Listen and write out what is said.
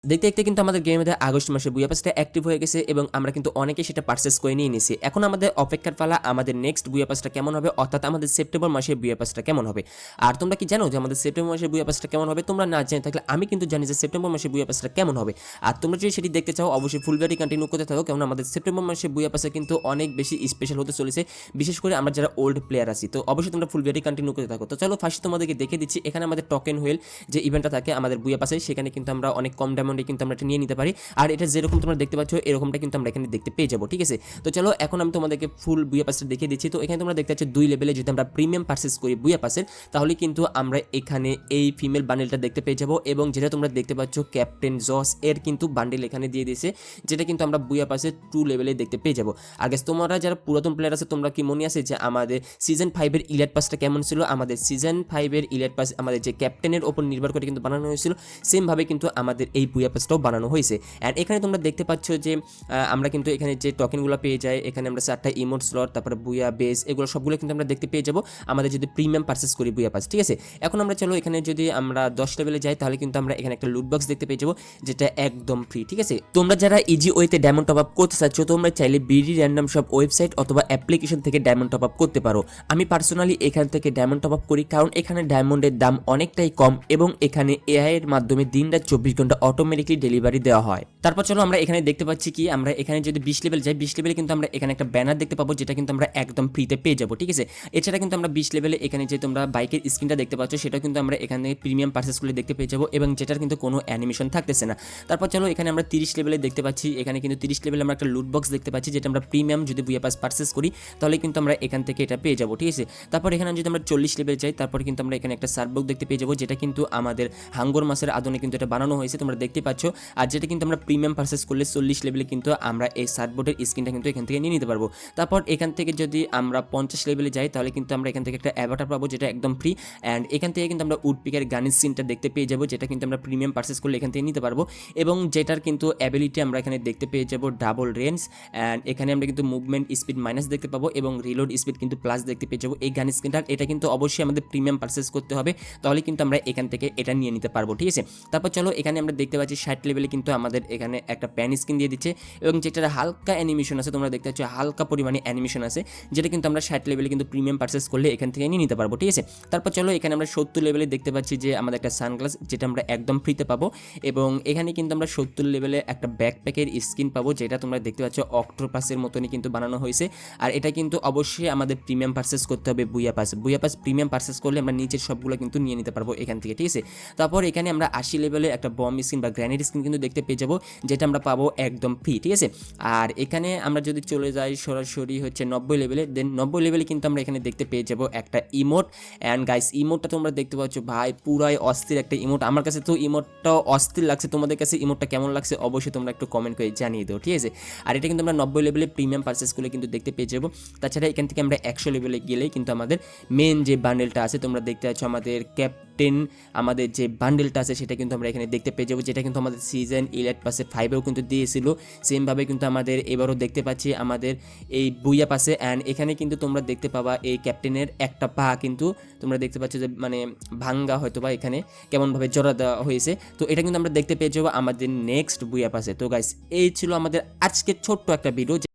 দেখতে দেখতে কিন্তু আমাদের গেমের মধ্যে আগস্ট মাসে বুয়া পাসটা অ্যাক্টিভ হয়ে গেছে এবং আমরা কিন্তু অনেকেই সেটা পারচেস করে নিয়ে নিয়েছি। এখন আমাদের অপেক্ষার পালা আমাদের নেক্সট বুয়া পাসটা কেমন হবে, অর্থাৎ আমাদের সেপ্টেম্বর মাসে বুয়া পাসটা কেমন হবে। আর তোমরা কি জানো যে আমাদের সেপ্টেম্বর মাসে বুয়া পাসটা কেমন হবে? তোমরা না জেনে থাকলে আমি কিন্তু জানি যে সেপ্টেম্বর মাসে বুয়া পাসটা কেমন হবে। আর তোমরা যদি সেটি দেখতে চাও অবশ্যই ফুল ভিডিও কন্টিনিউ করতে থাকো, কারণ আমাদের সেপ্টেম্বর মাসে বুয়া পাসে কিন্তু অনেক বেশি স্পেশাল হতে চলেছে, বিশেষ করে আমরা যারা ওল্ড প্লেয়ার আছি। তো অবশ্যই তোমরা ফুল ভিডিও কন্টিনিউ করতে থাকো। তো চলো ফার্স্ট তোমাদেরকে দেখে দিচ্ছি। এখানে আমাদের টোকেন হুইল যে ইভেন্টটা থাকে আমাদের বুয়া পাসে, সেখানে কিন্তু আমরা অনেক কম ডায়মন্ডে কিন্তু আমরা এটা নিয়ে নিতে পারি। আর এটা যেরকম তোমরা দেখতে পাচ্ছ এরকমটা কিন্তু আমরা এখানে দেখতে পেয়ে যাবো, ঠিক আছে। তো চলো এখন আমি তোমাদেরকে ফুল বুয়া পাসটা দেখিয়ে দিচ্ছি। তো এখানে তোমরা দেখতে পাচ্ছ 2 লেভেলে যদি আমরা প্রিমিয়াম পারচেস করি বুয়া পাসের, তাহলে কিন্তু আমরা এখানে এই ফিমেল বান্ডেলটা দেখতে পেয়ে যাবো। এবং যেটা তোমরা দেখতে পাচ্ছ ক্যাপ্টেন জস এর কিন্তু বান্ডেল এখানে দিয়ে দিয়েছে, যেটা কিন্তু আমরা বুয়া পাসের 2 লেভেলে দেখতে পেয়ে যাবো। আর গাইস তোমরা যারা পুরাতন প্লেয়ার আছে তোমরা কি মনে আছে যে আমাদের সিজন 5 এর ইলাইট পাসটা কেমন ছিল? আমাদের সিজন 5 এর ইলাইট পাস আমাদের যে ক্যাপ্টেনের উপর নির্ভর করে কিন্তু বানানো হয়েছিল, সেম ভাবে কিন্তু আমাদের এই বুয়া পাসটাও বানানো হয়েছে। এন্ড এখানে তোমরা দেখতে পাচ্ছ যে আমরা কিন্তু এখানে যে টোকেনগুলো পেয়ে যাই, এখানে আমরা 4টা ইমোট স্লট, তারপরে বুয়া বেস, এগুলো সবগুলো কিন্তু আমরা দেখতে পেয়ে যাবো আমাদের যদি প্রিমিয়াম পারচেস করি বুয়া পাস, ঠিক আছে। এখন আমরা চলো এখানে যদি আমরা 10 লেভেলে যাই, তাহলে কিন্তু আমরা এখানে একটা লুট বক্স দেখতে পেয়ে যাবো, যেটা একদম ফ্রি, ঠিক আছে। তোমরা যারা ইজি ওয়েতে ডায়মন্ড টপ আপ করতে চাচ্ছ, তোমরা চাইলে বিডি র্যান্ডম শপ ওয়েবসাইট অথবা অ্যাপ্লিকেশন থেকে ডায়মন্ড টপ আপ করতে পারো। আমি পার্সোনালি এখান থেকে ডায়মন্ড টপ আপ করি, কারণ এখানে ডায়মন্ডের দাম অনেকটাই কম এবং এখানে এআই এর মাধ্যমে দিন-রাত 24 ঘন্টা অটোমেটিকলি ডেলিভারি দেওয়া হয়। তারপর চলো আমরা এখানে দেখতে পাচ্ছি কি আমরা এখানে যদি 20 লেভেল যাই, 20 লেভেলে কিন্তু আমরা এখানে একটা ব্যানার দেখতে পাবো, যেটা কিন্তু আমরা একদম ফ্রিতে পেয়ে যাবো, ঠিক আছে। এছাড়া কিন্তু আমরা 20 লেভেলে এখানে যে তোমরা বাইকের স্ক্রিনটা দেখতে পাচ্ছ, সেটা কিন্তু আমরা এখানে প্রিমিয়াম পারচেস করলে দেখতে পেয়ে যাবো এবং যেটার কিন্তু কোনো অ্যানিমেশন থাকতেছে না। তারপর চলো এখানে আমরা 30 লেভেলে দেখতে পাচ্ছি, এখানে কিন্তু 30 লেভেলে আমরা একটা লুট বক্স দেখতে পাচ্ছি, যেটা আমরা প্রিমিয়াম যদি বুয়া পাস পারচেস করি তাহলে কিন্তু আমরা এখান থেকে এটা পেয়ে যাবো, ঠিক আছে। তারপর এখানে যদি আমরা 40 লেভেল যাই, তারপর কিন্তু আমরা এখানে একটা সার্ভবুক দেখতে পেয়ে যাবো, যেটা কিন্তু আমাদের হাঙ্গর মাসের আদনে কিন্তু এটা বানানো হয়েছে, তোমরা দেখতে পাচ্ছ। আর যেটা কিন্তু আমরা প্রিমিয়াম পারচেস করলে 40 লেভেলে কিন্তু আমরা এই সার্ভবোর্ডের স্ক্রিনটা কিন্তু এখান থেকে নিয়ে নিতে পারবো। তারপর এখান থেকে যদি আমরা 50 লেভেলে যাই, তাহলে কিন্তু আমরা এখান থেকে একটা অ্যাভাটার পাবো, যেটা একদম ফ্রি। অ্যান্ড এখান থেকে কিন্তু আমরা উডপিকের গানের সিনটা দেখতে পেয়ে যাবো, যেটা কিন্তু আমরা প্রিমিয়াম পারচেস করলে এখান থেকে নিতে পারবো। এবং যেটার কিন্তু অ্যাবিলিটি আমরা এখানে দেখতে পেয়ে যাবো ডাবল রেঞ্জ। অ্যান্ড এখানে আমরা কিন্তু মুভমেন্ট স্পিড মাইনাস দেখতে পাবো এবং রিলোড স্পিড কিন্তু প্লাস দেখতে পেয়ে যাবো এই গান স্ক্রিনটার। এটা কিন্তু অবশ্যই আমাদের প্রিমিয়াম পারচেস করতে হবে, তাহলে কিন্তু আমরা এখান থেকে এটা নিয়ে নিতে পারবো, ঠিক আছে। তারপর চলো এখানে আমরা দেখতে পাচ্ছি 60 লেভেলে কিন্তু আমাদের এখানে একটা প্যান স্ক্রিন দিয়ে দিচ্ছে এবং যেটার হালকা অ্যানিমেশন আছে, তোমরা দেখতে পাচ্ছ হালকা পরিমাণে অ্যানিমেশন আছে, যেটা কিন্তু আমরা 60 লেভেলে কিন্তু প্রিমিয়াম পারচেস করলে এখান থেকে নিয়ে নিতে পারবো, ঠিক আছে। তারপর চলো এখানে আমরা 70 লেভেলে দেখতে পাচ্ছি যে আমাদের একটা সানগ্লাস, যেটা আমরা একদম ফ্রিতে পাবো। এবং এখানে কিন্তু আমরা 70 লেভেলে একটা ব্যাকপ্যাকের স্কিন পাবো, যেটা তোমরা দেখতে পাচ্ছ অক্টোপাসের মতনই কিন্তু বানানো হয়েছে। আর এটা কিন্তু অবশ্যই আমাদের প্রিমিয়াম পারচেস করতে হবে বুয়া পাস। বুয়া পাস প্রিমিয়াম পারচেস করলে আমরা নিচের সবগুলো কিন্তু নিয়ে নিতে পারবো এখান থেকে, ঠিক আছে। তারপর এখানে আমরা 80 লেভেলে একটা বম স্কিন বা গ্র্যানেড স্কিন কিন্তু দেখতে পেয়ে যাবো, যেটা আমরা পাবো একদম ফ্রি, ঠিক আছে। আর এখানে আমরা যদি চলে যাই সরাসরি হচ্ছে 90 লেভেলে, দেন 90 লেভেলে কিন্তু আমরা এখানে দেখতে পেয়ে যাবো একটা ইমোট। অ্যান্ড গাইস ইমোটটা তোমরা দেখতে পাচ্ছ ভাই পুরাই অস্থির একটা ইমোট। আমার কাছে তো ইমোটটাও অস্থির লাগছে, তোমাদের কাছে ইমোটটা কেমন লাগছে অবশ্যই তোমরা একটু কমেন্ট করে জানিয়ে দাও, ঠিক আছে। আর এটা কিন্তু আমরা 90 লেভেলে প্রিমিয়াম পারচেস করলে কিন্তু দেখতে পেয়ে যাবো। তাছাড়া এখান থেকে আমরা 100 লেভেলে গেলেই কিন্তু আমাদের মেন যে বান্ডেলটা আছে, তোমরা দেখতে পাচ্ছ আমাদের ক্যাপ্টেন, আমাদের যে বান্ডেলটা আছে সেটা কিন্তু আমরা এখানে দেখতে পেয়ে যাবো, যেটা কিন্তু আমাদের সিজন ইলাইট পাসে 5এও কিন্তু দিয়েছিল। সেমভাবে কিন্তু আমাদের এবারও দেখতে পাচ্ছি আমাদের এই বুইয়া পাসে। অ্যান্ড এখানে কিন্তু তোমরা দেখতে পাবা এই ক্যাপ্টেনের একটা পা কিন্তু তোমরা দেখতে পাচ্ছ যে মানে ভাঙ্গা, হয়তো বা এখানে কেমনভাবে জোড়া দেওয়া হয়েছে। তো এটা কিন্তু আমরা দেখতে পেয়ে যাবো আমাদের নেক্সট বুইয়া পাসে। তো গাইস এই ছিল আমাদের আজকে ছোট্ট একটা ভিডিও।